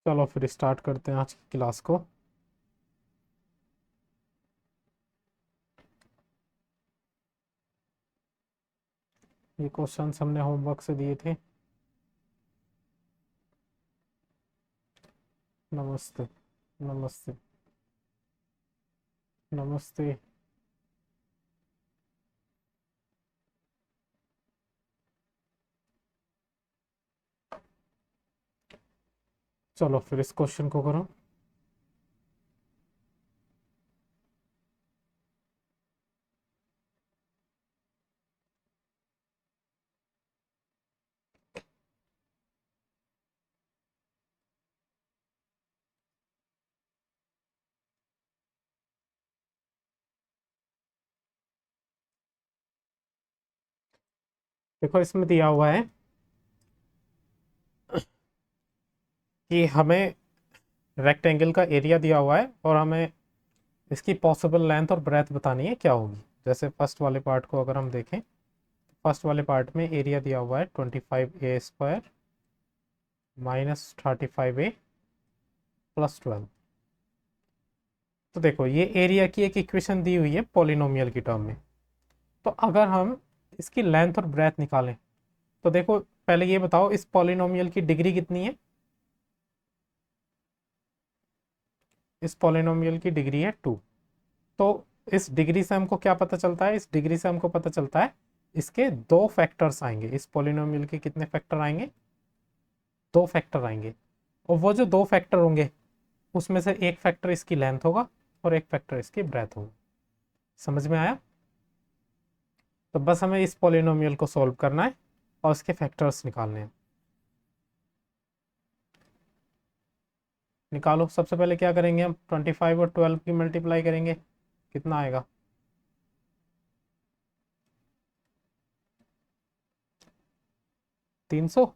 चलो फिर स्टार्ट करते हैं आज की क्लास को। ये क्वेश्चंस हमने होमवर्क से दिए थे। नमस्ते। नमस्ते। नमस्ते। चलो फिर इस क्वेश्चन को करो। देखो इसमें दिया हुआ है कि हमें रेक्टेंगल का एरिया दिया हुआ है और हमें इसकी पॉसिबल लेंथ और ब्रेथ बतानी है क्या होगी। जैसे फर्स्ट वाले पार्ट को अगर हम देखें, फर्स्ट वाले पार्ट में एरिया दिया हुआ है 25a² -35a +12। तो देखो ये एरिया की एक इक्वेशन दी हुई है पॉलिनोमियल की टर्म में। तो अगर हम इसकी लेंथ और ब्रेथ निकालें तो देखो पहले ये बताओ इस पॉलिनोमियल की डिग्री कितनी है। इस पॉलिनोमियल की डिग्री है 2। तो इस डिग्री से हमको क्या पता चलता है, इस डिग्री से हमको पता चलता है इसके दो फैक्टर्स आएंगे। इस पॉलिनोमियल के कितने फैक्टर आएंगे? दो फैक्टर आएंगे। और वो जो दो फैक्टर होंगे उसमें से एक फैक्टर इसकी लेंथ होगा और एक फैक्टर इसकी ब्रेथ होगा। समझ में आया? तो बस हमें इस पॉलिनोमियल को सॉल्व करना है और इसके फैक्टर्स निकालने हैं। निकालो। सबसे पहले क्या करेंगे, हम 25 और 12 की मल्टीप्लाई करेंगे। कितना आएगा? 300।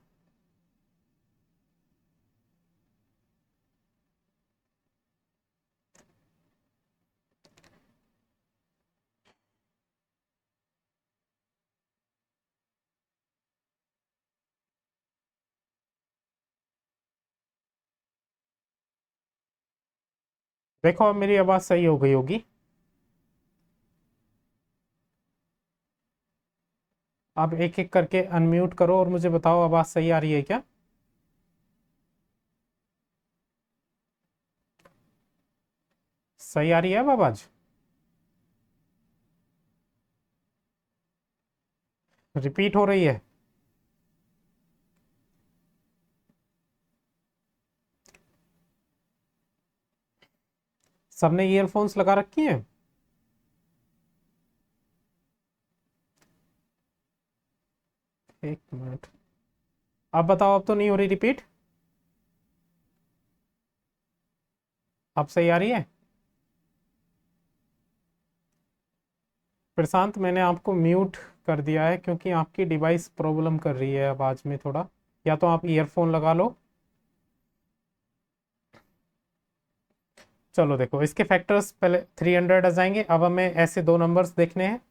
देखो अब मेरी आवाज सही हो गई होगी। आप एक एक करके अनम्यूट करो और मुझे बताओ आवाज सही आ रही है क्या? सही आ रही है अब आवाज? रिपीट हो रही है? सबने ईयरफोन्स लगा रखी हैं? एक मिनट। अब बताओ, अब तो नहीं हो रही रिपीट? अब सही आ रही है? प्रशांत मैंने आपको म्यूट कर दिया है क्योंकि आपकी डिवाइस प्रॉब्लम कर रही है आवाज में थोड़ा। या तो आप ईयरफोन लगा लो। चलो देखो इसके फैक्टर्स पहले 300 आ जाएंगे। अब हमें ऐसे दो नंबर्स देखने हैं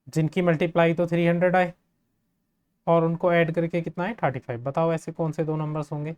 जिनकी मल्टीप्लाई तो 300 आए और उनको ऐड करके कितना है 35। बताओ ऐसे कौन से दो नंबर्स होंगे?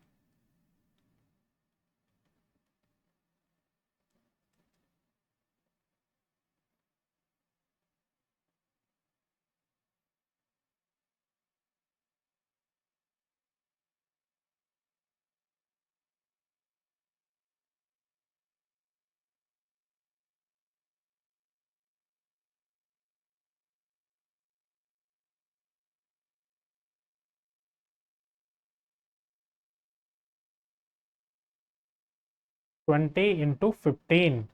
20 × 15।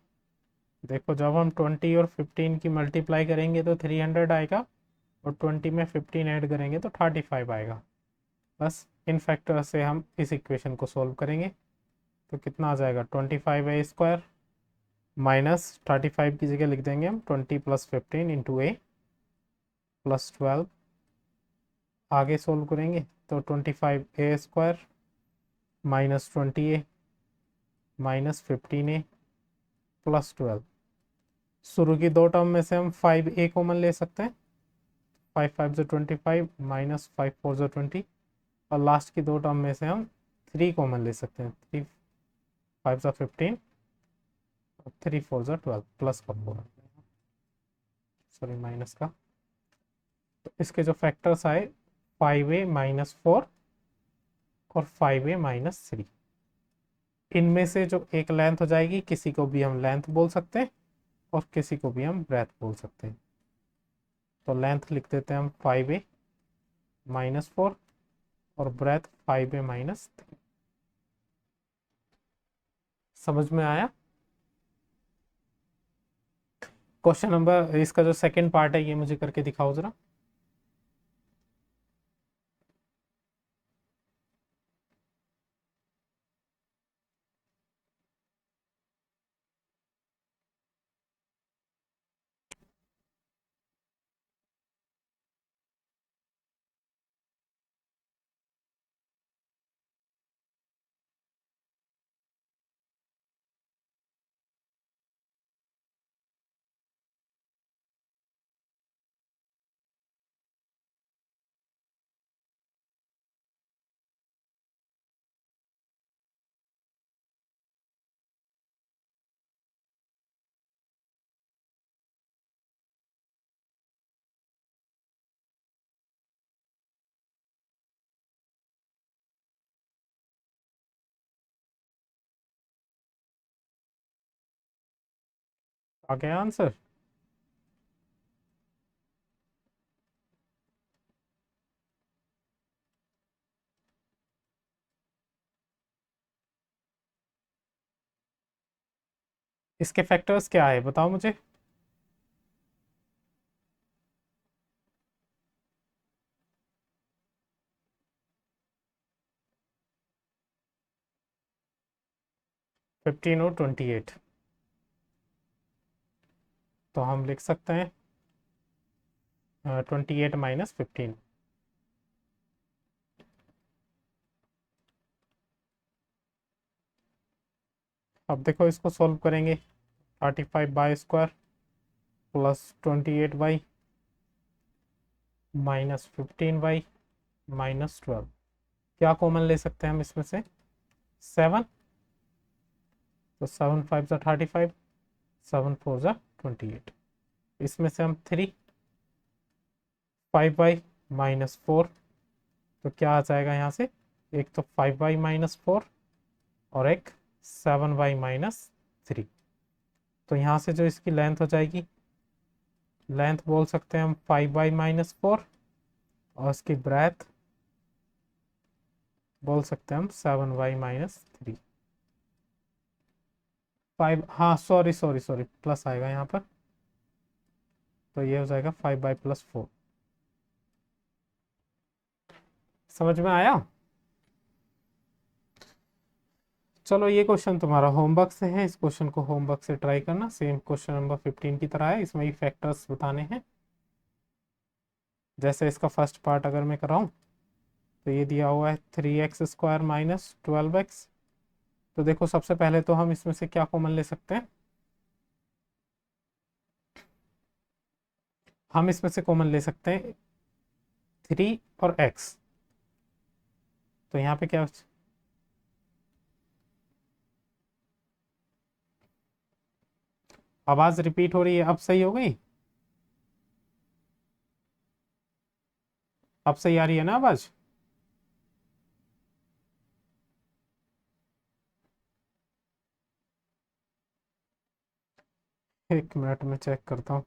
देखो जब हम 20 और 15 की मल्टीप्लाई करेंगे तो 300 आएगा और 20 में 15 ऐड करेंगे तो 35 आएगा। बस इन फैक्टर से हम इस इक्वेशन को सॉल्व करेंगे। तो कितना आ जाएगा? 25a² -35 की जगह लिख देंगे हम 20 + 15 × a +12। आगे सोल्व करेंगे तो 25a² -20a -15a +12। शुरू की दो टर्म में से हम 5a कॉमन ले सकते हैं। 5 5 जो 25 -5 4 जो 20। और लास्ट की दो टर्म में से हम 3 कॉमन ले सकते हैं, 3 5 सा 15 और 3 4 सा 12 प्लस का 4, सॉरी माइनस का। तो इसके जो फैक्टर्स आए 5a-4 और 5a-3, इनमें से जो एक लेंथ हो जाएगी, किसी को भी हम लेंथ बोल सकते हैं और किसी को भी हम ब्रेथ बोल सकते हैं। तो लेंथ लिख देते हैं हम 5a-4 और ब्रेथ 5a-3। समझ में आया? क्वेश्चन नंबर, इसका जो सेकंड पार्ट है ये मुझे करके दिखाओ जरा। आ गया आंसर? इसके फैक्टर्स क्या है बताओ मुझे। 15 और 28। तो हम लिख सकते हैं 28-15। अब देखो इसको सॉल्व करेंगे। 35y² plus 28y minus 15y-12। क्या कॉमन ले सकते हैं हम इसमें से? 7। तो 7 5 सा 35, 7 4 सा 28। इसमें से हम 3 5y-4, तो क्या आ जाएगा यहाँ से? एक तो 5y-4 और एक 7y-3। तो यहाँ से जो इसकी लेंथ हो जाएगी, लेंथ बोल सकते हैं हम 5y-4 और इसकी ब्रेथ बोल सकते हैं हम 7y-3। 5, हाँ सॉरी सॉरी सॉरी, प्लस आएगा यहाँ पर, तो ये हो जाएगा 5y+4। समझ में आया? चलो ये क्वेश्चन तुम्हारा होमवर्क से है, इस क्वेश्चन को होमवर्क से ट्राई करना। सेम क्वेश्चन नंबर 15 की तरह है, इसमें भी फैक्टर्स बताने हैं। जैसे इसका फर्स्ट पार्ट अगर मैं कराऊं, तो ये दिया हुआ है 3x² माइनस 12x। तो देखो सबसे पहले तो हम इसमें से क्या कॉमन ले सकते हैं? हम इसमें से कॉमन ले सकते हैं 3 और x। तो यहाँ पे क्या, आवाज रिपीट हो रही है, अब सही हो गई? अब सही आ रही है ना आवाज? एक मिनट में चेक करता हूँ।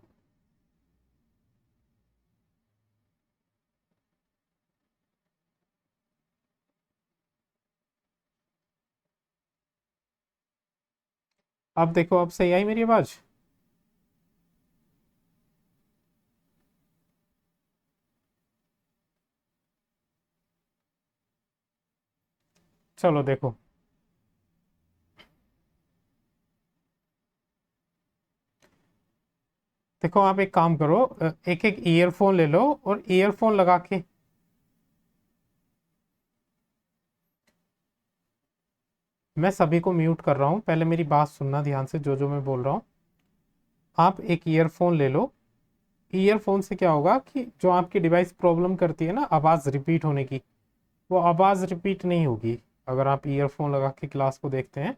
अब देखो, अब सही आई मेरी आवाज? चलो देखो, देखो आप एक काम करो, एक एक ईयरफोन ले लो और ईयरफोन लगा के, मैं सभी को म्यूट कर रहा हूँ, पहले मेरी बात सुनना ध्यान से, जो जो मैं बोल रहा हूँ। आप एक ईयरफोन ले लो। ईयरफोन से क्या होगा कि जो आपकी डिवाइस प्रॉब्लम करती है ना आवाज़ रिपीट होने की, वो आवाज़ रिपीट नहीं होगी। अगर आप ईयरफोन लगा के क्लास को देखते हैं,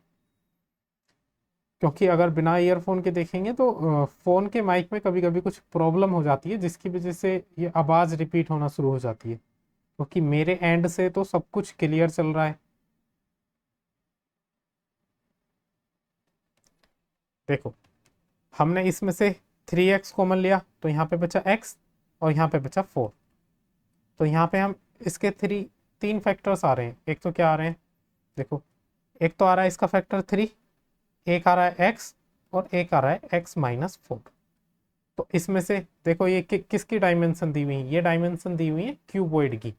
क्योंकि अगर बिना ईयरफोन के देखेंगे तो फ़ोन के माइक में कभी कभी कुछ प्रॉब्लम हो जाती है, जिसकी वजह से ये आवाज़ रिपीट होना शुरू हो जाती है। क्योंकि मेरे एंड से तो सब कुछ क्लियर चल रहा है। देखो, हमने इसमें से 3x कॉमन लिया तो यहाँ पे बचा x और यहाँ पे बचा 4। तो यहाँ पे हम इसके तीन फैक्टर्स आ रहे हैं। एक तो क्या आ रहे हैं, देखो, एक तो आ रहा है इसका फैक्टर 3, एक आ रहा है x और एक आ रहा है x-4। तो इसमें से देखो ये किसकी डायमेंशन दी हुई है, ये डायमेंशन दी हुई है क्यूबॉइड की।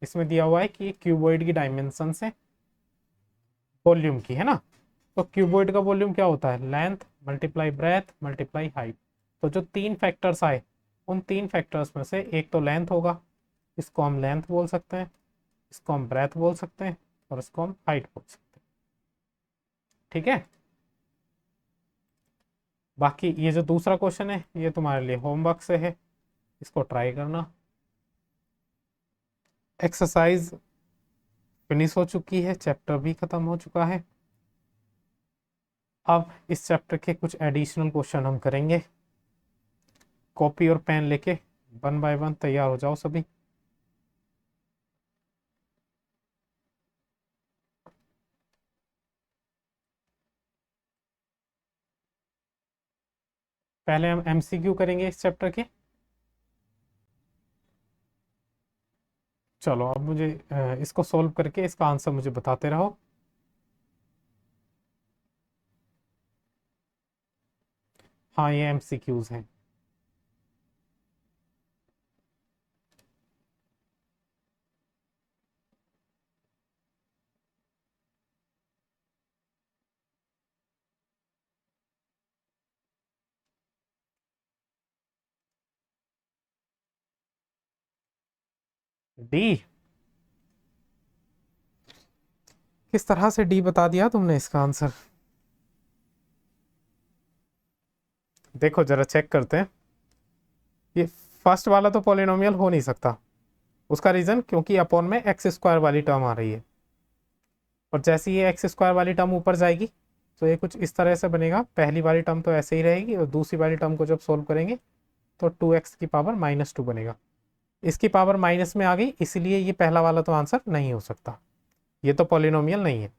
इसमें दिया हुआ है कि ये क्यूबॉइड की डायमेंशन है वॉल्यूम की, है ना। तो क्यूबॉइड का वॉल्यूम क्या होता है, length multiply breath multiply height. तो जो तीन फैक्टर्स आए, उन तीन फैक्टर्स में से एक तो लेंथ होगा, इसको हम लेंथ बोल सकते हैं, इसको हम ब्रेथ बोल सकते हैं और इसको हम हाइट बोल सकते हैं। ठीक है। बाकी ये जो दूसरा क्वेश्चन है ये तुम्हारे लिए होमवर्क से है, इसको ट्राई करना। एक्सरसाइज फिनिश हो चुकी है, चैप्टर भी खत्म हो चुका है। अब इस चैप्टर के कुछ एडिशनल क्वेश्चन हम करेंगे। कॉपी और पेन लेके 1 बाय 1 तैयार हो जाओ सभी। पहले हम एमसीक्यू करेंगे इस चैप्टर के। चलो अब मुझे इसको सॉल्व करके इसका आंसर मुझे बताते रहो। हाँ, ये एमसीक्यूज हैं। डी, किस तरह से डी बता दिया तुमने इसका आंसर? देखो जरा चेक करते हैं। ये फर्स्ट वाला तो पॉलिनोमियल हो नहीं सकता। उसका रीजन क्योंकि अपॉन में एक्स स्क्वायर वाली टर्म आ रही है, और जैसे ही ये एक्स स्क्वायर वाली टर्म ऊपर जाएगी तो ये कुछ इस तरह से बनेगा। पहली वाली टर्म तो ऐसे ही रहेगी और दूसरी वाली टर्म को जब सोल्व करेंगे तो 2x की पावर -2 बनेगा। इसकी पावर माइनस में आ गई, इसलिए ये पहला वाला तो आंसर नहीं हो सकता, ये तो पॉलिनोमियल नहीं है।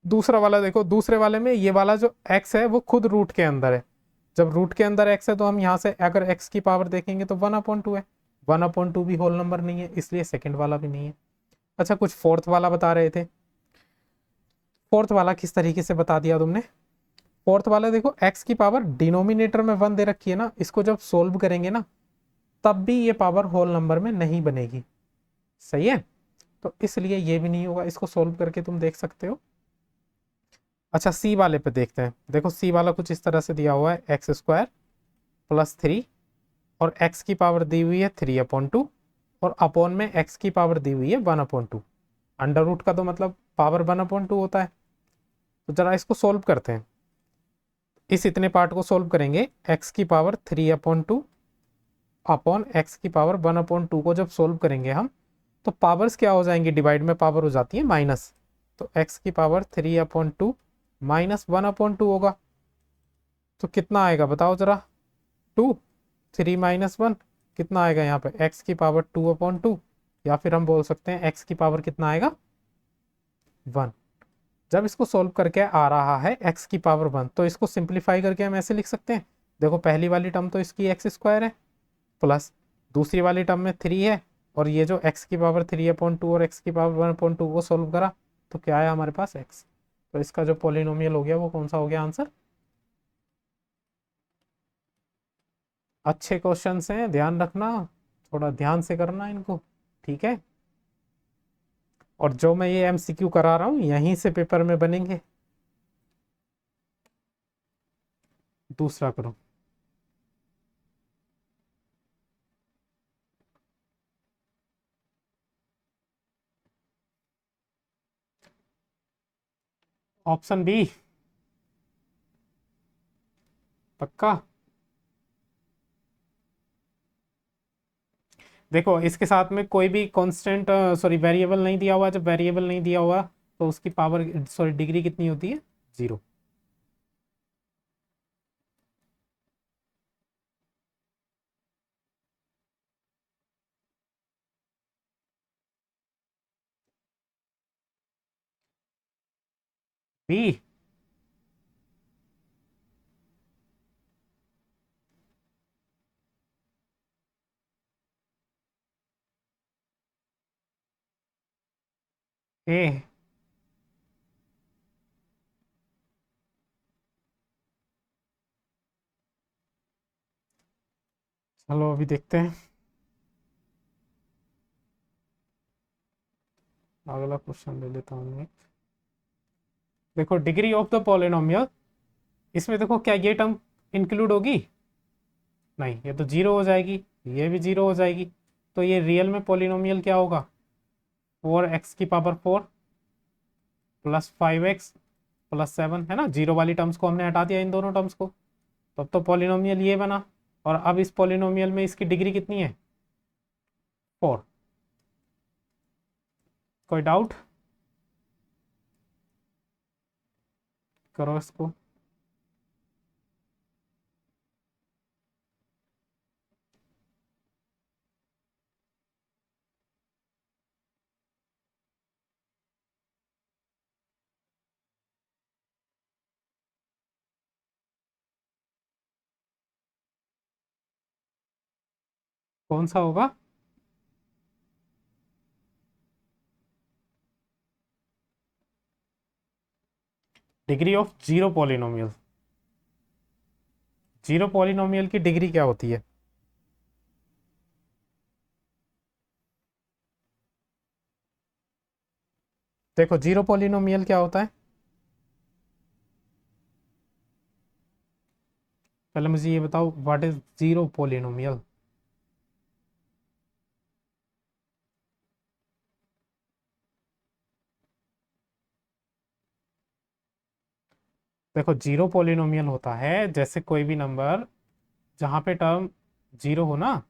दूसरा वाला देखो, दूसरे वाले में ये वाला जो x है वो खुद रूट के अंदर है। जब रूट के अंदर x है तो हम यहाँ से अगर x की पावर देखेंगे तो 1/2 है। 1/2 भी होल नंबर नहीं है, इसलिए सेकंड वाला भी नहीं है। अच्छा, कुछ फोर्थ वाला बता रहे थे। फोर्थ वाला किस तरीके से बता दिया तुमने? फोर्थ वाला देखो, x की पावर डिनोमिनेटर में 1 दे रखी है ना, इसको जब सोल्व करेंगे ना तब भी ये पावर होल नंबर में नहीं बनेगी। सही है, तो इसलिए ये भी नहीं होगा। इसको सोल्व करके तुम देख सकते हो। अच्छा, सी वाले पे देखते हैं। देखो सी वाला कुछ इस तरह से दिया हुआ है, x² + 3 और x की पावर दी हुई है 3/2 और अपॉन में x की पावर दी हुई है 1/2। अंडर रूट का तो मतलब पावर 1/2 होता है। तो जरा इसको सोल्व करते हैं। इस इतने पार्ट को सोल्व करेंगे, x की पावर 3/2 अपॉन x की पावर 1/2 को जब सोल्व करेंगे हम तो पावर्स क्या हो जाएंगी, डिवाइड में पावर हो जाती है माइनस। तो x की पावर 3/2 -1/2 होगा। तो कितना आएगा बताओ जरा? 2, 3 - 1 कितना आएगा यहाँ पे? x की पावर 2/2, या फिर हम बोल सकते हैं x की पावर कितना आएगा, 1। जब इसको सोल्व करके आ रहा है x की पावर 1 तो इसको सिंप्लीफाई करके हम ऐसे लिख सकते हैं। देखो पहली वाली टर्म तो इसकी x² है, प्लस दूसरी वाली टर्म में 3 है, और ये जो x की पावर 3/2 और x की पावर 1/2 को सोल्व करा तो क्या आया हमारे पास, x। तो इसका जो पॉलिनोमियल हो गया वो कौन सा हो गया आंसर? अच्छे क्वेश्चंस हैं, ध्यान रखना, थोड़ा ध्यान से करना इनको, ठीक है। और जो मैं ये एमसीक्यू करा रहा हूँ यहीं से पेपर में बनेंगे। दूसरा करो। ऑप्शन बी, पक्का? देखो इसके साथ में कोई भी कांस्टेंट सॉरी वेरिएबल नहीं दिया हुआ। जब वेरिएबल नहीं दिया हुआ तो उसकी पावर सॉरी डिग्री कितनी होती है? 0। बी। ए। चलो अभी देखते हैं अगला क्वेश्चन ले लेता हूँ मैं। देखो डिग्री ऑफ द पॉलिनोमियल, इसमें देखो क्या ये टर्म इंक्लूड होगी? नहीं, ये तो 0 हो जाएगी, ये भी 0 हो जाएगी। तो ये रियल में पॉलिनोमियल क्या होगा? 4x⁴ प्लस 5x प्लस 7, है ना। जीरो वाली टर्म्स को हमने हटा दिया, इन दोनों टर्म्स को। तब तो पॉलिनोमियल ये बना। और अब इस पॉलिनोमियल में इसकी डिग्री कितनी है? 4। कोई डाउट? करो इसको। कौन सा होगा? Degree of zero polynomial. Zero polynomial की डिग्री क्या होती है? देखो जीरो पॉलिनोमियल क्या होता है? पहले मुझे ये बताओ व्हाट इज जीरो पॉलिनोमियल। देखो जीरो पॉलिनोमियल होता है जैसे कोई भी नंबर जहाँ पे टर्म जीरो हो ना,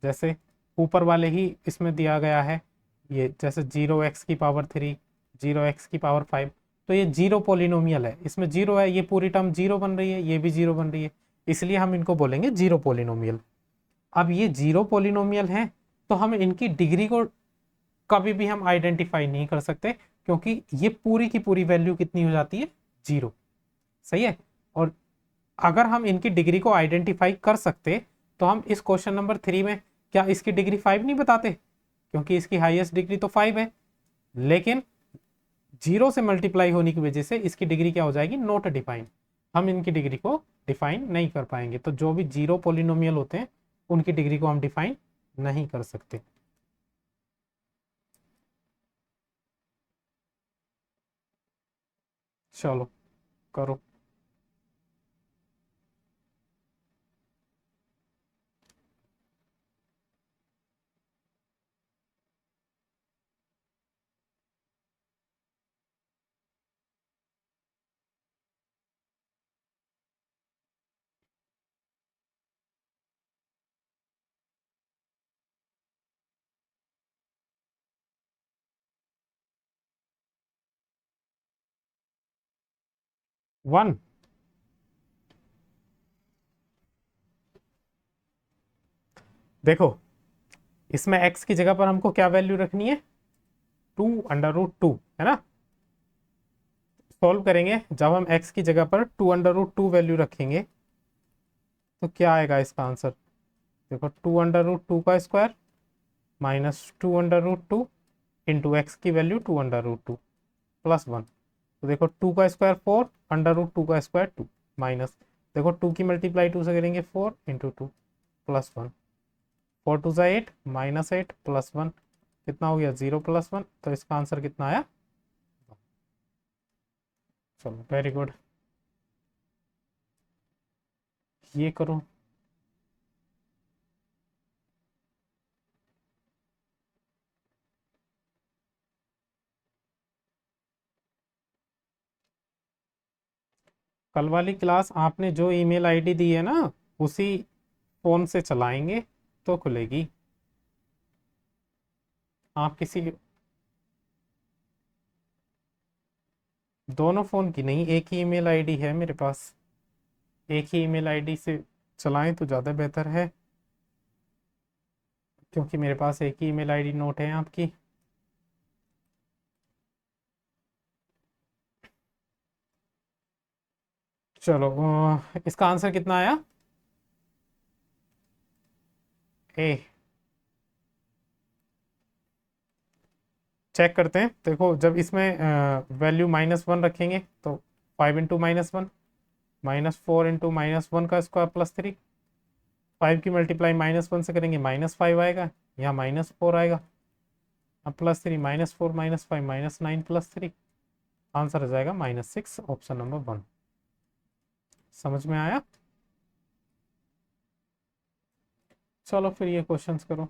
जैसे ऊपर वाले ही इसमें दिया गया है, ये जैसे 0x⁻3, 0x⁵, तो ये जीरो पॉलिनोमियल है। इसमें जीरो है, ये पूरी टर्म जीरो बन रही है, ये भी जीरो बन रही है, इसलिए हम इनको बोलेंगे जीरो पॉलिनोमियल। अब ये जीरो पॉलिनोमियल है तो हम इनकी डिग्री को कभी भी हम आइडेंटिफाई नहीं कर सकते, क्योंकि ये पूरी की पूरी वैल्यू कितनी हो जाती है? जीरो। सही है। और अगर हम इनकी डिग्री को आइडेंटिफाई कर सकते तो हम इस क्वेश्चन नंबर 3 में क्या इसकी डिग्री 5 नहीं बताते? क्योंकि इसकी हाईएस्ट डिग्री तो 5 है। लेकिन जीरो से मल्टीप्लाई होने की वजह से इसकी डिग्री क्या हो जाएगी? Not define. हम इनकी डिग्री को डिफाइन नहीं कर पाएंगे। तो जो भी जीरो पोलिनोमियल होते हैं उनकी डिग्री को हम डिफाइन नहीं कर सकते। चलो करो। 1। देखो इसमें x की जगह पर हमको क्या वैल्यू रखनी है? 2√2, है ना। सॉल्व करेंगे, जब हम x की जगह पर 2√2 वैल्यू रखेंगे तो क्या आएगा इसका आंसर? देखो 2√2 का स्क्वायर माइनस 2√2 इंटू एक्स की वैल्यू 2√2 प्लस 1। तो देखो 2 का स्क्वायर 4, √2 का स्क्वायर 2, माइनस देखो 2 की मल्टीप्लाई 2 से करेंगे 4 × 2 प्लस 1। 4 × 2 = 8, -8 प्लस 1 कितना हो गया? 0 प्लस 1। तो इसका आंसर कितना आया? चलो वेरी गुड। ये करो। कल वाली क्लास आपने जो ईमेल आईडी दी है ना, उसी फोन से चलाएंगे तो खुलेगी। आप किसी दोनों फ़ोन की नहीं, एक ही ईमेल आईडी है मेरे पास, एक ही ईमेल आईडी से चलाएं तो ज़्यादा बेहतर है, क्योंकि मेरे पास एक ही ईमेल आईडी नोट है आपकी। चलो इसका आंसर कितना आया? ए। चेक करते हैं, देखो जब इसमें वैल्यू -1 रखेंगे तो 5 × -1, -4 × -1 का स्क्वायर +3, 5 की मल्टीप्लाई -1 से करेंगे -5 आएगा, यहाँ -4 आएगा, अब +3, -4 -5 -9 +3, आंसर आ जाएगा -6, ऑप्शन नंबर 1। समझ में आया? चलो फिर ये क्वेश्चंस करो।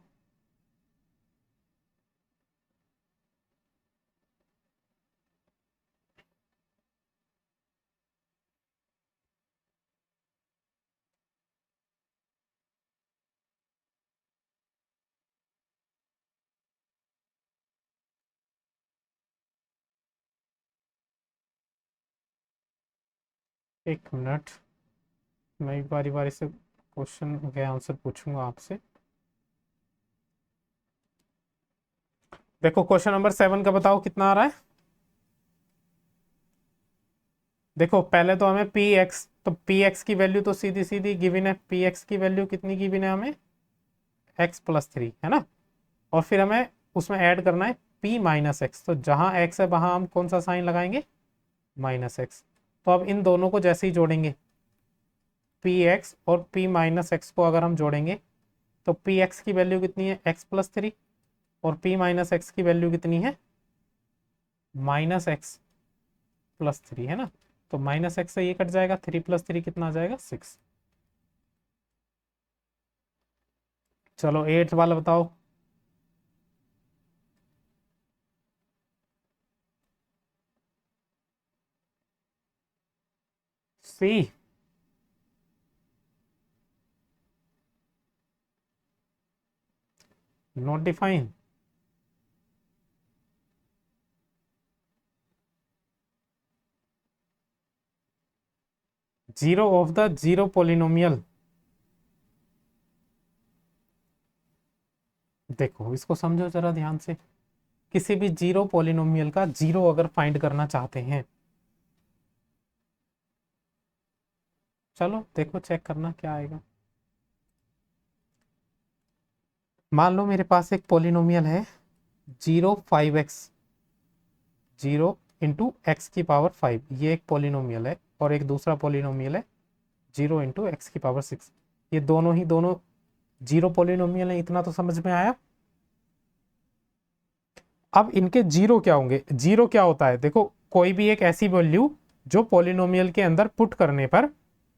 एक मिनट, मैं बारी बारी से क्वेश्चन के आंसर पूछूंगा आपसे। देखो क्वेश्चन नंबर 7 का बताओ कितना आ रहा है। देखो पहले तो हमें पी एक्स, तो पी एक्स की वैल्यू तो सीधी सीधी गिवन है, पी एक्स की वैल्यू कितनी गिवन है हमें, x +3 है ना, और फिर हमें उसमें ऐड करना है p-x, तो जहां x है वहां हम कौन सा साइन लगाएंगे, -x। तो अब इन दोनों को जैसे ही जोड़ेंगे, px और p-x को अगर हम जोड़ेंगे तो px की वैल्यू कितनी है, x +3, और p-x की वैल्यू कितनी है, -x +3 है ना, तो -x से ये कट जाएगा, 3 + 3 कितना आ जाएगा, 6। चलो 8 वाला बताओ। C. Not define. Zero of the zero polynomial. देखो इसको समझो जरा ध्यान से, किसी भी जीरो पोलिनोमियल का जीरो अगर फाइंड करना चाहते हैं, चलो देखो चेक करना क्या आएगा। मान लो मेरे पास एक पोलिनोमियल है 0 5x, 0 × x⁵, ये एक पोलिनोमियल है, और एक दूसरा पोलिनोमियल है 0 × x⁶। ये दोनों ही दोनों जीरो पोलिनोमियल है, इतना तो समझ में आया। अब इनके जीरो क्या होंगे, जीरो क्या होता है, देखो कोई भी एक ऐसी वैल्यू जो पोलिनोमियल के अंदर पुट करने पर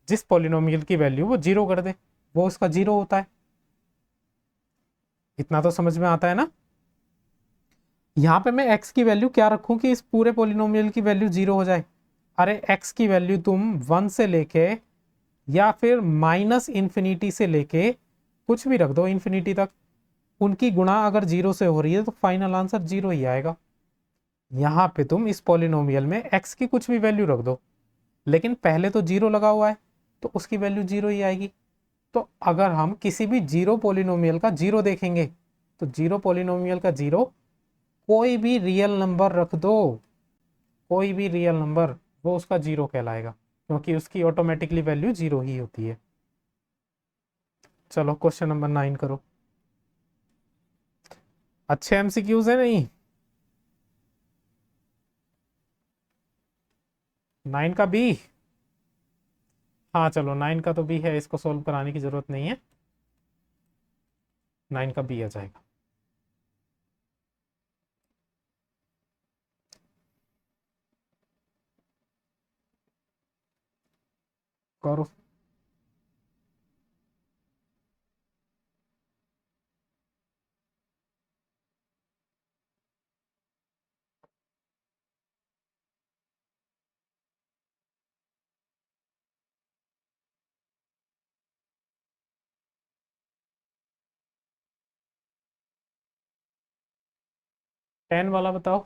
जिस पोलिनोमियल की वैल्यू वो जीरो कर दे, वो उसका जीरो होता है। इतना तो समझ में आता है ना। यहां पे मैं x की वैल्यू क्या रखूं कि इस पूरे पोलिनोमियल की वैल्यू जीरो हो जाए। अरे x की वैल्यू तुम 1 से लेके या फिर -∞ से लेके कुछ भी रख दो इन्फिनिटी तक, उनकी गुणा अगर जीरो से हो रही है तो फाइनल आंसर जीरो ही आएगा। यहाँ पे तुम इस पॉलिनोमियल में x की कुछ भी वैल्यू रख दो, लेकिन पहले तो जीरो लगा हुआ है तो उसकी वैल्यू जीरो ही आएगी। तो अगर हम किसी भी जीरो पॉलिनोमियल का जीरो देखेंगे तो जीरो पॉलिनोमियल का जीरो, कोई भी रियल नंबर रख दो, कोई भी रियल नंबर, वो उसका जीरो कहलाएगा, क्योंकि उसकी ऑटोमेटिकली वैल्यू जीरो ही होती है। चलो क्वेश्चन नंबर 9 करो। अच्छे एमसीक्यूज है नहीं? 9 का बी। हाँ चलो 9 का तो बी है, इसको सोल्व कराने की जरूरत नहीं है, 9 का बी आ जाएगा। करो। 10 वाला बताओ।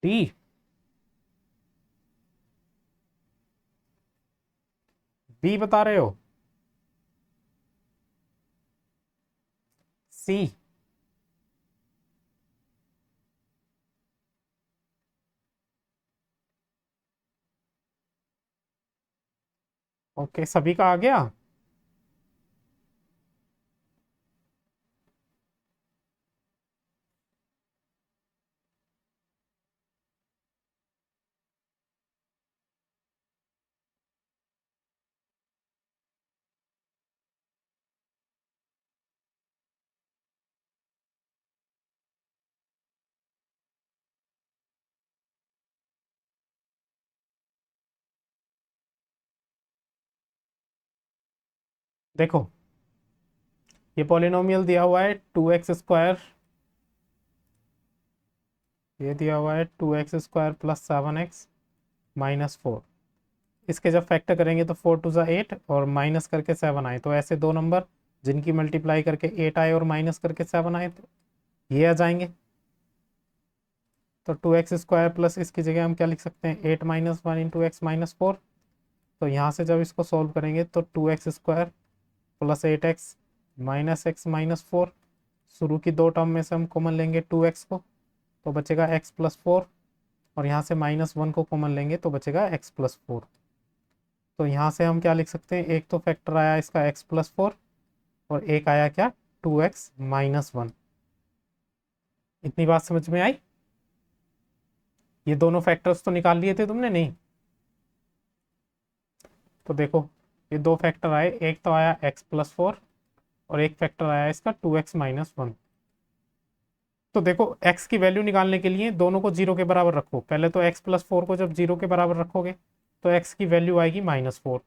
डी। बी बता रहे हो? सी। ओके, सभी का आ गया। देखो, ये पॉलिनोमियल दिया हुआ है 2x², ये दिया हुआ है 2x² प्लस 7x माइनस 4। इसके जब फैक्टर करेंगे तो 4 टू ज़ा 8 और माइनस करके 7 आए, तो ऐसे दो नंबर जिनकी मल्टीप्लाई करके 8 आए और माइनस करके 7 आए, तो ये आ जाएंगे। तो 2x² प्लस इसकी जगह हम क्या लिख सकते हैं, 8 माइनस 1 इंटू एक्स माइनस 4। तो यहाँ से जब इसको सोल्व करेंगे तो 2x² plus 8x minus x minus 4, शुरू की दो टर्म में से हम कॉमन लेंगे 2x को, तो बचेगा x प्लस 4, और यहाँ से -1 को कॉमन लेंगे तो बचेगा x प्लस 4। तो यहाँ से हम क्या लिख सकते हैं, एक तो फैक्टर आया इसका x प्लस 4 और एक आया क्या, 2x माइनस 1। इतनी बात समझ में आई? ये दोनों फैक्टर्स तो निकाल लिए थे तुमने, नहीं? तो देखो, ये दो फैक्टर आए, एक तो आया x प्लस 4 और एक फैक्टर आया इसका 2x माइनस 1। तो देखो, x की वैल्यू निकालने के लिए दोनों को 0 के बराबर रखो। पहले तो x प्लस 4 को जब 0 के बराबर रखोगे तो x की वैल्यू आएगी -4।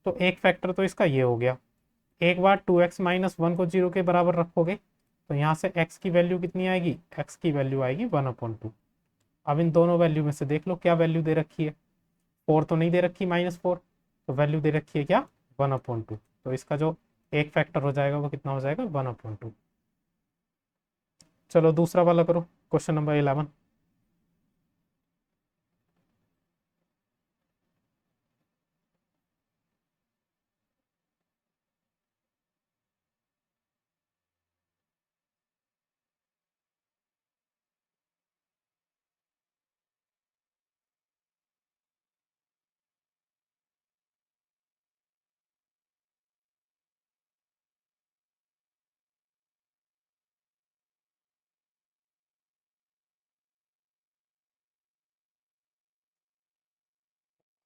तो एक फैक्टर तो इसका ये हो गया। एक बार 2x माइनस 1 को 0 के बराबर रखोगे तो यहाँ से x की वैल्यू कितनी आएगी, x की वैल्यू आएगी 1/2। अब इन दोनों वैल्यू में से देख लो क्या वैल्यू दे रखी है। 4 तो नहीं दे रखी, -4, तो वैल्यू दे रखी है क्या, 1/2। तो इसका जो एक फैक्टर हो जाएगा वो कितना हो जाएगा, 1/2। चलो दूसरा वाला करो, क्वेश्चन नंबर 11।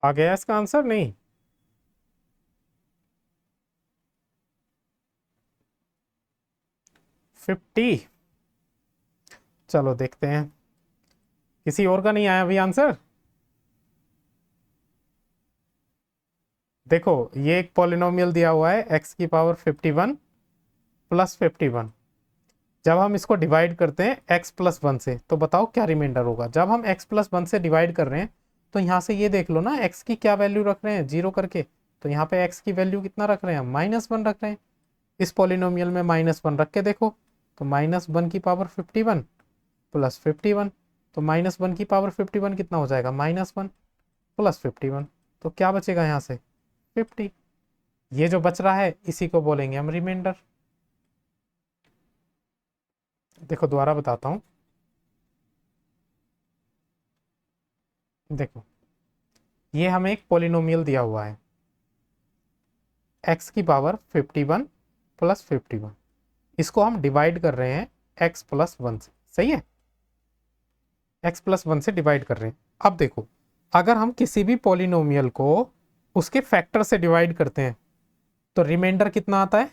आ गया इसका आंसर, नहीं? फिफ्टी। चलो देखते हैं, किसी और का नहीं आया अभी आंसर। देखो, ये एक पॉलिनोमियल दिया हुआ है x की पावर 51 प्लस 51। जब हम इसको डिवाइड करते हैं x प्लस 1 से, तो बताओ क्या रिमाइंडर होगा। जब हम x प्लस 1 से डिवाइड कर रहे हैं तो यहाँ से ये देख लो ना, x की क्या वैल्यू रख रहे हैं, 0 करके। तो यहाँ पे x की वैल्यू कितना रख रहे हैं, -1 रख रहे हैं। इस पॉलिनोमियल में -1 रख के देखो, तो -1 की पावर 51 प्लस 51, तो -1 की पावर 51 कितना हो जाएगा, -1 प्लस 51। तो क्या बचेगा यहाँ से, 50। ये जो बच रहा है इसी को बोलेंगे हम रिमाइंडर। देखो दोबारा बताता हूँ। देखो, ये हमें एक पॉलिनोमियल दिया हुआ है x की पावर 51 प्लस 51। इसको हम डिवाइड कर रहे हैं x प्लस 1 से, सही है? x प्लस 1 से डिवाइड कर रहे हैं। अब देखो, अगर हम किसी भी पॉलिनोमियल को उसके फैक्टर से डिवाइड करते हैं तो रिमाइंडर कितना आता है,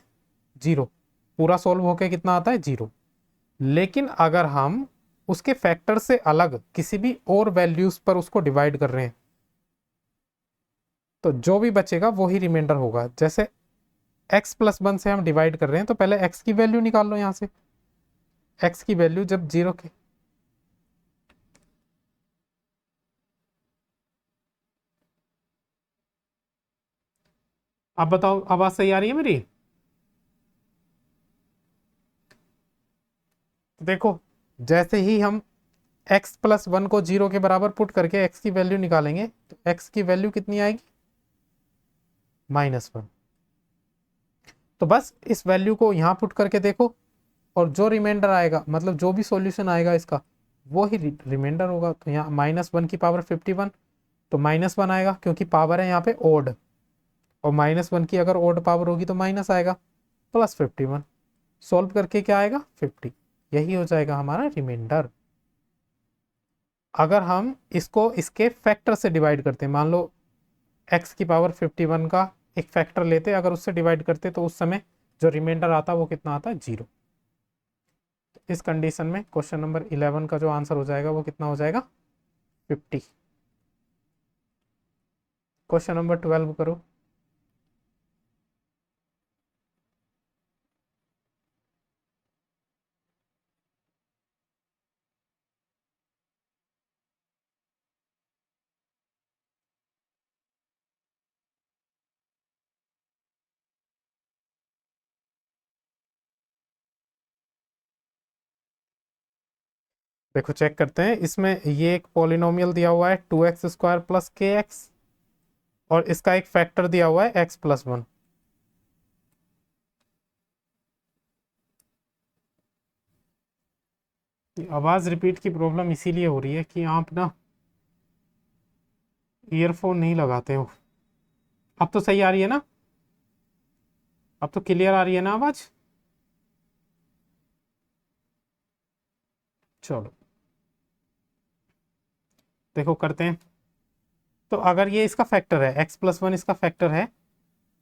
0। पूरा सोल्व होके कितना आता है, 0। लेकिन अगर हम उसके फैक्टर से अलग किसी भी और वैल्यूज पर उसको डिवाइड कर रहे हैं तो जो भी बचेगा वही रिमाइंडर होगा। जैसे x प्लस 1 से हम डिवाइड कर रहे हैं तो पहले x की वैल्यू निकाल लो। यहाँ से x की वैल्यू जब 0 के, अब बताओ, आवाज सही आ रही है मेरी? तो देखो, जैसे ही हम x प्लस वन को जीरो के बराबर पुट करके x की वैल्यू निकालेंगे तो x की वैल्यू कितनी आएगी? -1। तो बस इस वैल्यू को यहां पुट करके देखो, और जो रिमाइंडर आएगा, मतलब जो भी सॉल्यूशन आएगा इसका, वो ही रिमाइंडर होगा। तो यहाँ -1 की पावर 51, तो -1 आएगा, क्योंकि पावर है यहाँ पे ओड, और -1 की अगर ओड पावर होगी तो माइनस आएगा, +51। सॉल्व करके क्या आएगा? 50। यही हो जाएगा हमारा रिमाइंडर। अगर हम इसको इसके फैक्टर से डिवाइड करते हैं, मान लो x की पावर 51 का एक फैक्टर लेते, अगर उससे डिवाइड करते तो उस समय जो रिमाइंडर आता वो कितना आता है? 0। इस कंडीशन में क्वेश्चन नंबर 11 का जो आंसर हो जाएगा वो कितना हो जाएगा? 50। क्वेश्चन नंबर 12 करो। देखो चेक करते हैं, इसमें ये एक पॉलिनोमियल दिया हुआ है 2x² + kx, और इसका एक फैक्टर दिया हुआ है x+1। आवाज रिपीट की प्रॉब्लम इसीलिए हो रही है कि आप ना ईयरफोन नहीं लगाते हो। अब तो सही आ रही है ना? अब तो क्लियर आ रही है ना आवाज? चलो देखो करते हैं। तो अगर ये इसका फैक्टर है, x+1 इसका फैक्टर है,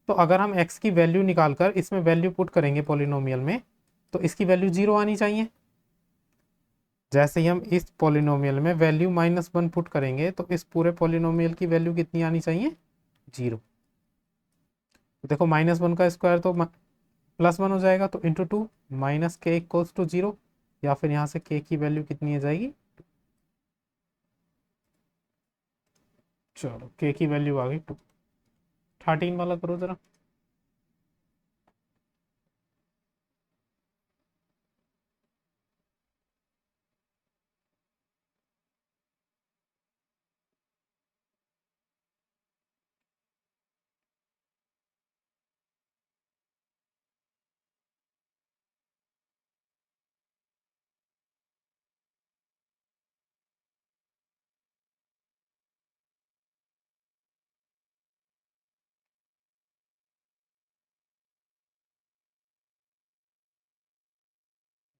तो अगर हम x की वैल्यू निकालकर इसमें वैल्यू पुट करेंगे पॉलिनोमियल में, तो इसकी वैल्यू 0 आनी चाहिए। जैसे ही हम इस पॉलिनोमियल में वैल्यू -1 पुट करेंगे तो इस पूरे पॉलिनोमियल की वैल्यू कितनी आनी चाहिए? 0। तो देखो -1 का स्क्वायर तो +1 हो जाएगा, तो इंटू 2, -k = 0, या फिर यहाँ से k की वैल्यू कितनी आ जाएगी? चलो k की वैल्यू आ गई 2। 13 वाला करो जरा।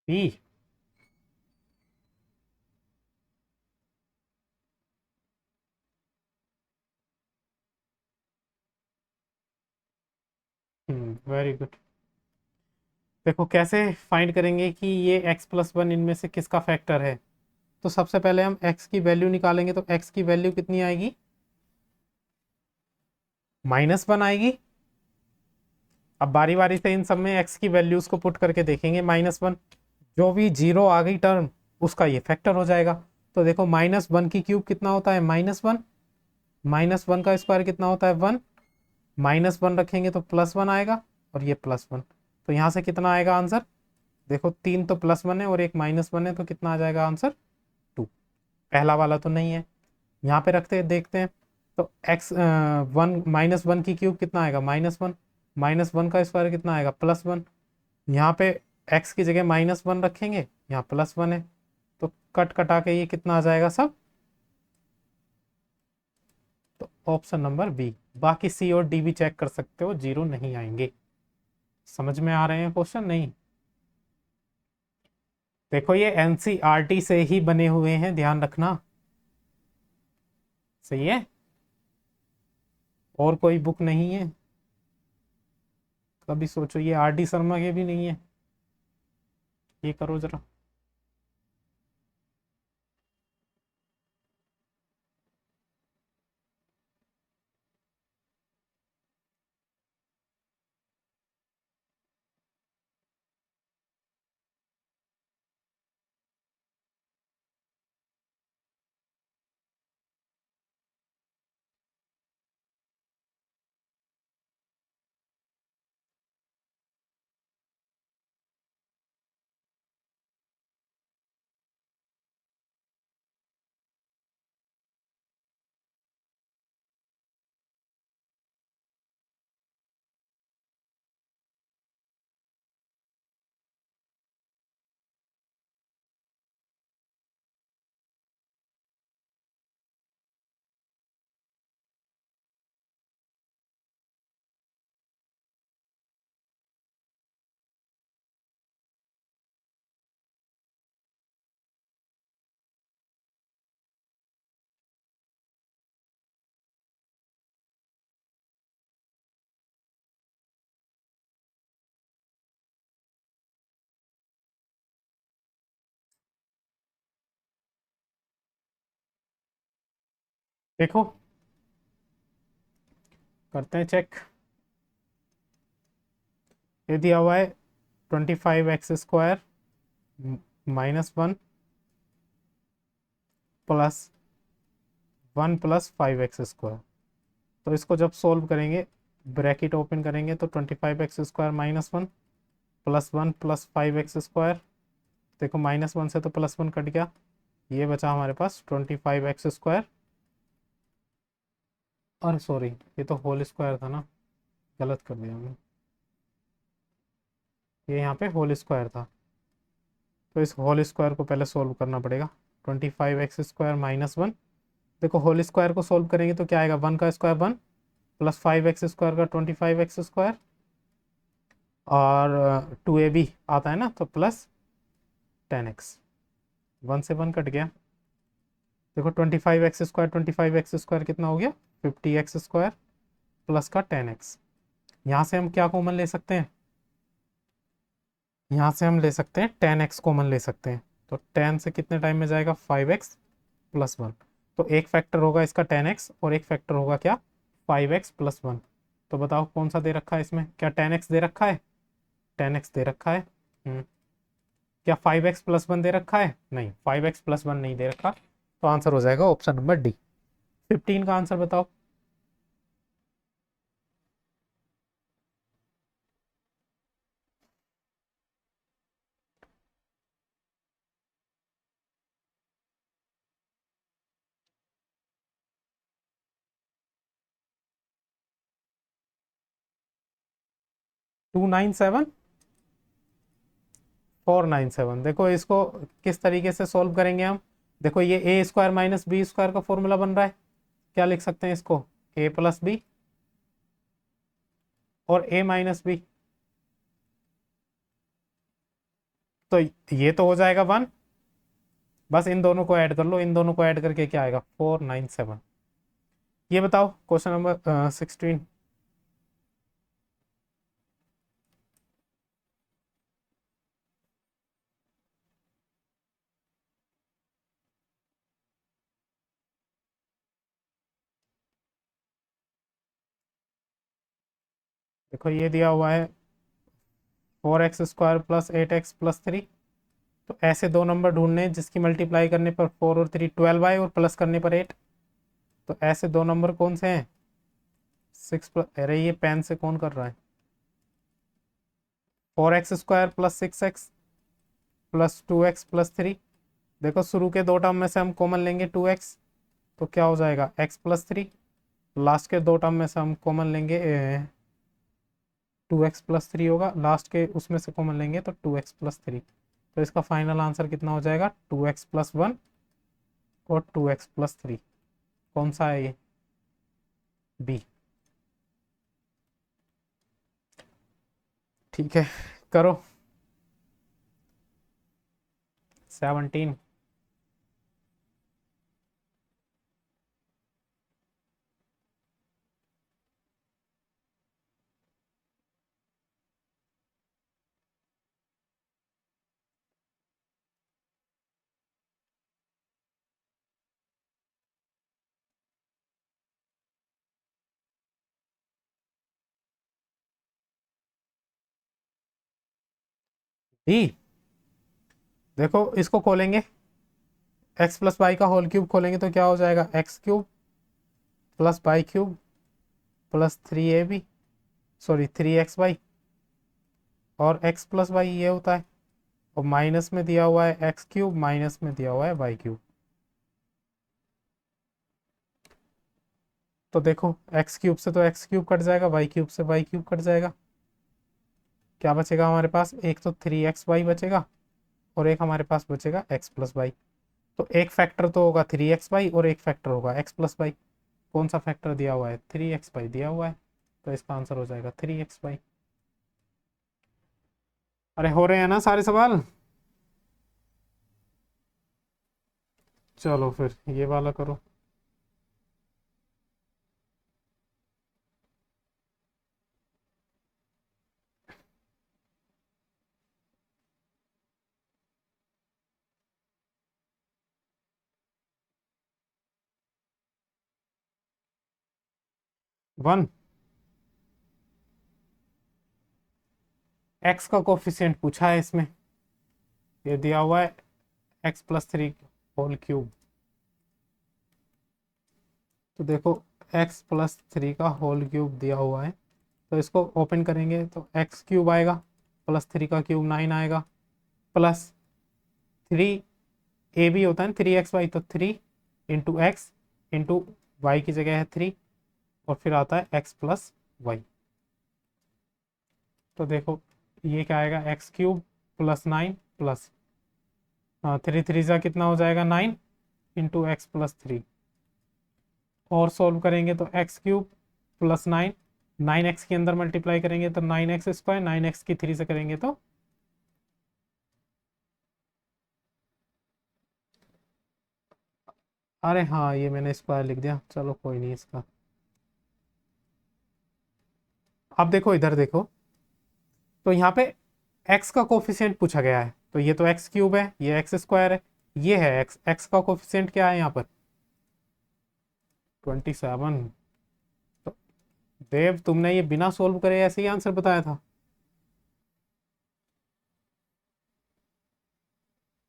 b। Very good. देखो कैसे फाइंड करेंगे कि ये x+1 इनमें से किसका फैक्टर है। तो सबसे पहले हम x की वैल्यू निकालेंगे, तो x की वैल्यू कितनी आएगी? -1 आएगी। अब बारी बारी से इन सब में x की वैल्यूज को पुट करके देखेंगे। -1, जो भी 0 आ गई टर्म, उसका ये फैक्टर हो जाएगा। तो देखो -1 की क्यूब कितना होता है? -1। -1 का स्क्वायर कितना होता है? 1। -1 रखेंगे तो +1 आएगा, और ये +1। तो यहाँ से कितना आएगा आंसर? देखो 3 तो +1 है और एक -1 है, तो कितना आ जाएगा आंसर? 2। पहला वाला तो नहीं है। यहाँ पे रखते देखते हैं। तो -1 की क्यूब कितना आएगा? -1। -1 का स्क्वायर कितना आएगा? +1। यहाँ पे x की जगह -1 रखेंगे, यहाँ +1 है, तो कट कटा के ये कितना आ जाएगा सब? तो ऑप्शन नंबर बी। बाकी सी और डी भी चेक कर सकते हो, 0 नहीं आएंगे। समझ में आ रहे हैं क्वेश्चन? नहीं? देखो ये एनसीईआरटी से ही बने हुए हैं, ध्यान रखना। सही है, और कोई बुक नहीं है। कभी सोचो ये आर डी शर्मा के भी नहीं है। ये करो जरा। देखो करते हैं चेक। ये दिया हुआ है 25x² -1 +1 + 5x²। तो इसको जब सोल्व करेंगे, ब्रैकेट ओपन करेंगे तो 25x² -1 +1 +5x²। देखो -1 से तो +1 कट गया, ये बचा हमारे पास 25x²। और सॉरी, ये तो होल स्क्वायर था ना, गलत कर दिया हमने, ये यहाँ पे होल स्क्वायर था। तो इस होल स्क्वायर को पहले सोल्व करना पड़ेगा। 25x² -1, देखो होल स्क्वायर को सोल्व करेंगे तो क्या आएगा, 1 का स्क्वायर 1 +5x² का 25x², और 2ab आता है ना, तो +10x। 1 से 1 कट गया। देखो 25x² कितना हो गया, 50x² प्लस का 10x। यहाँ से हम क्या कॉमन ले सकते हैं, यहाँ से हम ले सकते हैं 10x कॉमन ले सकते हैं। तो 10 से कितने टाइम में जाएगा, 5x + 1। तो एक फैक्टर होगा इसका 10x और एक फैक्टर होगा क्या, 5x + 1। तो बताओ कौन सा दे रखा है इसमें, क्या 10x दे रखा है, 10x दे रखा है। क्या 5x + 1 दे रखा है, नहीं, 5x + 1 नहीं दे रखा। तो आंसर हो जाएगा ऑप्शन नंबर डी। 15 का आंसर बताओ। 297 497। देखो इसको किस तरीके से सॉल्व करेंगे हम। देखो ये a² - b² का फॉर्मूला बन रहा है, क्या लिख सकते हैं इसको, a + b और a - b। तो ये तो हो जाएगा 1, बस इन दोनों को ऐड कर लो, इन दोनों को ऐड करके क्या आएगा, 497। ये बताओ क्वेश्चन नंबर 16। देखो ये दिया हुआ है 4x² + 8x + 3। तो ऐसे दो नंबर ढूंढने हैं जिसकी मल्टीप्लाई करने पर 4 और 3 12 आए और प्लस करने पर 8। तो ऐसे दो नंबर कौन से हैं, 6 ये पेन से कौन कर रहा है, 4x² + 6x + 2x + 3। देखो शुरू के दो टर्म में से हम कॉमन लेंगे 2x, तो क्या हो जाएगा x + 3। लास्ट के दो टर्म में से हम कॉमन लेंगे 2x + 3 होगा, लास्ट के उसमें से कॉमन लेंगे तो 2x + 3। तो इसका फाइनल आंसर कितना हो जाएगा, 2x + 1 और 2x + 3। कौन सा है ये, बी। ठीक है, करो। 17। डी, देखो इसको खोलेंगे, x + y का होल क्यूब खोलेंगे तो क्या हो जाएगा, x³ + y³ + 3ab, sorry 3xy, और x + y ये होता है, और माइनस में दिया हुआ है x³ माइनस में दिया हुआ है y³। तो देखो x³ से तो x³ कट जाएगा, y³ से y³ कट जाएगा, क्या बचेगा हमारे पास, एक तो 3xy बचेगा और एक हमारे पास बचेगा x + y। तो एक फैक्टर तो होगा 3xy और एक फैक्टर होगा x + y। कौन सा फैक्टर दिया हुआ है, 3xy दिया हुआ है, तो इसका आंसर हो जाएगा 3xy। अरे हो रहे हैं ना सारे सवाल। चलो फिर ये वाला करो। 1। एक्स का कोफिशिएंट पूछा है इसमें, ये दिया हुआ है x+3 होल क्यूब। तो देखो x+3 का होल क्यूब दिया हुआ है, तो इसको ओपन करेंगे तो एक्स क्यूब आएगा, +3 का क्यूब 9 आएगा, प्लस 3 ए भी होता है 3xy, तो 3 × x इंटू वाई की जगह है 3, और फिर आता है x+y। तो देखो ये क्या आएगा, x³ + 9 प्लस 3 3 जा कितना हो जाएगा 9 × x+3, और सॉल्व करेंगे तो x³ + 9, 9x के अंदर मल्टीप्लाई करेंगे तो 9x², 9x की 3 से करेंगे तो अरे हाँ ये मैंने स्क्वायर लिख दिया, चलो कोई नहीं इसका। अब देखो इधर देखो, तो यहाँ पे x का कोफिशिएंट पूछा गया है, तो ये तो x³ है, ये x² है, ये है x का कोफिशिएंट क्या है यहाँ पर 27। तो देव तुमने ये बिना सोल्व करे ऐसे ही आंसर बताया था?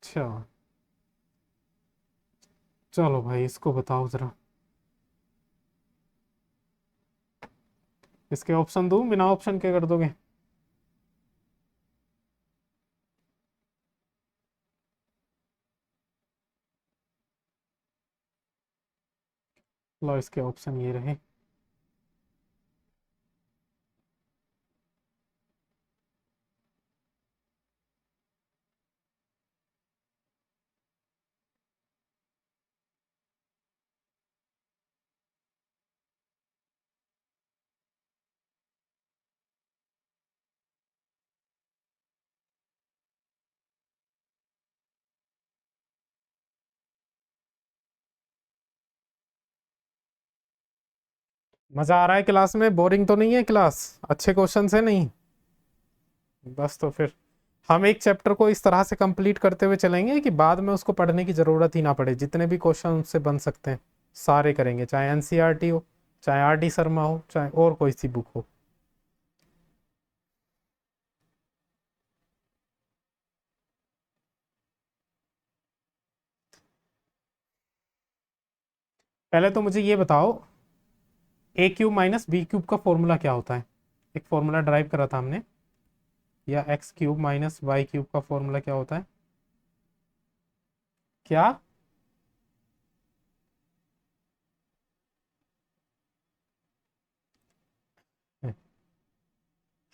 अच्छा चलो भाई इसको बताओ जरा, इसके ऑप्शन दूं, बिना ऑप्शन के कर दोगे? लो इसके ऑप्शन ये रहे। मजा आ रहा है क्लास में? बोरिंग तो नहीं है क्लास? अच्छे क्वेश्चन है नहीं? बस तो फिर हम एक चैप्टर को इस तरह से कंप्लीट करते हुए चलेंगे कि बाद में उसको पढ़ने की जरूरत ही ना पड़े। जितने भी क्वेश्चन उससे बन सकते हैं सारे करेंगे, चाहे एनसीईआरटी हो, चाहे आर डी शर्मा हो, चाहे और कोई सी बुक हो। पहले तो मुझे ये बताओ, a³ - b³ का फॉर्मूला क्या होता है? एक फॉर्मूला ड्राइव करा था हमने, या x³ - y³ का फॉर्मूला क्या होता है? क्या?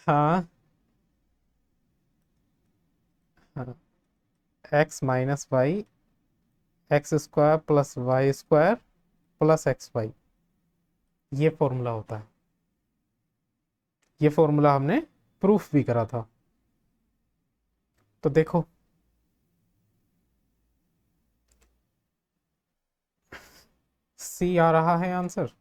हाँ हाँ, x - y x² + y² + xy, ये फॉर्मूला होता है। ये फॉर्मूला हमने प्रूफ भी करा था। तो देखो सी आ रहा है आंसर।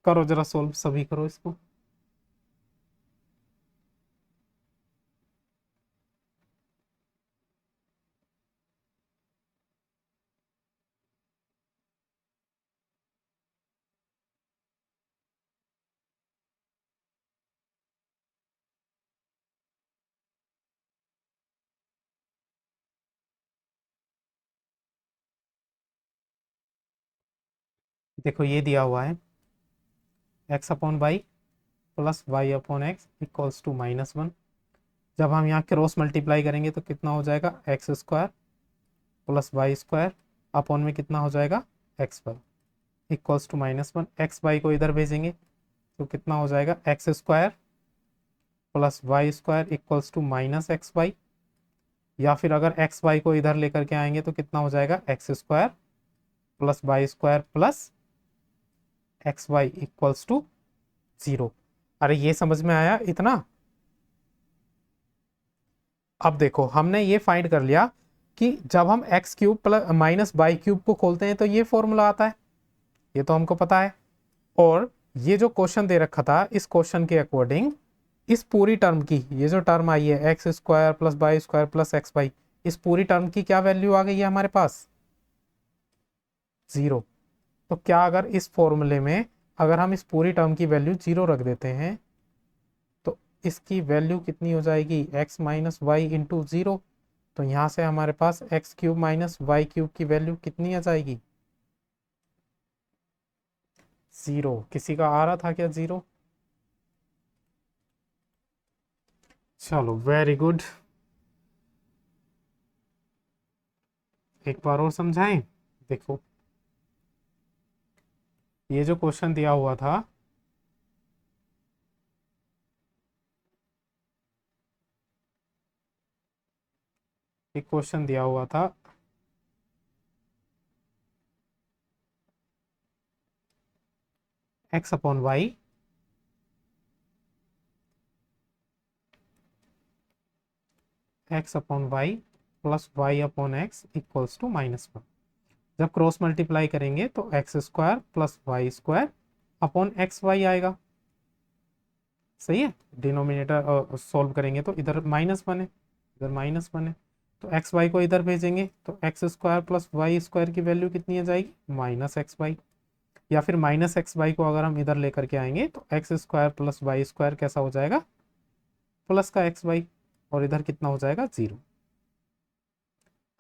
करो जरा सोल्व, सभी करो इसको। देखो ये दिया हुआ है x/y + y/x = -1। जब हम यहाँ क्रॉस मल्टीप्लाई करेंगे तो कितना हो जाएगा, x² + y² अपॉन में कितना हो जाएगा xy = -1। xy को इधर भेजेंगे तो कितना हो जाएगा, x² + y² = -xy, या फिर अगर xy को इधर लेकर के आएंगे तो कितना हो जाएगा, x² + y² + xy = 0। अरे ये समझ में आया इतना? अब देखो हमने ये फाइंड कर लिया कि जब हम x³ - y³ को खोलते हैं तो ये फॉर्मूला आता है, ये तो हमको पता है। और ये जो क्वेश्चन दे रखा था, इस क्वेश्चन के अकॉर्डिंग इस पूरी टर्म की, ये जो टर्म आई है x square plus y square plus x y, इस पूरी टर्म की क्या वैल्यू आ गई है हमारे पास? 0। तो क्या अगर इस फॉर्मूले में अगर हम इस पूरी टर्म की वैल्यू 0 रख देते हैं तो इसकी वैल्यू कितनी हो जाएगी? X minus y into 0। तो यहाँ से हमारे पास x cube minus y cube की वैल्यू कितनी आ जाएगी? 0। किसी का आ रहा था क्या 0? चलो वेरी गुड। एक बार और समझाएं। देखो, ये जो क्वेश्चन दिया हुआ था, एक क्वेश्चन दिया हुआ था x upon y x upon y plus y upon x equals to -1। जब क्रॉस मल्टीप्लाई करेंगे तो x square plus y square upon x y आएगा। सही है। डिनोमिनेटर सॉल्व करेंगे तो इधर -1 है, इधर -1 है, तो एक्स वाई को इधर भेजेंगे तो x square plus y square की वैल्यू कितनी आ जाएगी? -xy। या फिर -xy को अगर हम इधर लेकर के आएंगे तो x square plus y square कैसा हो जाएगा? प्लस का एक्स वाई, और इधर कितना हो जाएगा? 0।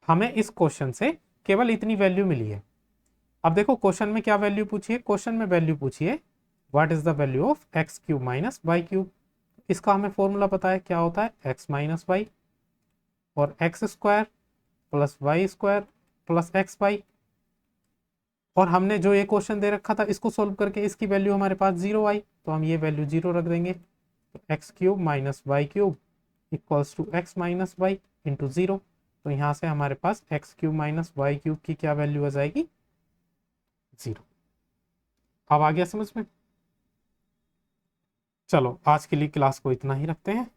हमें इस क्वेश्चन से केवल इतनी वैल्यू मिली है। अब देखो क्वेश्चन में क्या वैल्यू पूछी है? क्वेश्चन में वैल्यू पूछी है what is the value of x cube minus y cube. इसका हमें फॉर्मूला पता है, क्या होता है? एक्स माइनस वाई और x square plus y square plus x y. और हमने जो ये क्वेश्चन दे रखा था इसको सोल्व करके इसकी वैल्यू हमारे पास 0 आई, तो हम ये वैल्यू 0 रख देंगे। तो x cube minus y cube equals to x minus y into 0। तो यहाँ से हमारे पास x cube minus y cube की क्या वैल्यू आ जाएगी? 0। अब आ गया समझ में? चलो आज के लिए क्लास को इतना ही रखते हैं।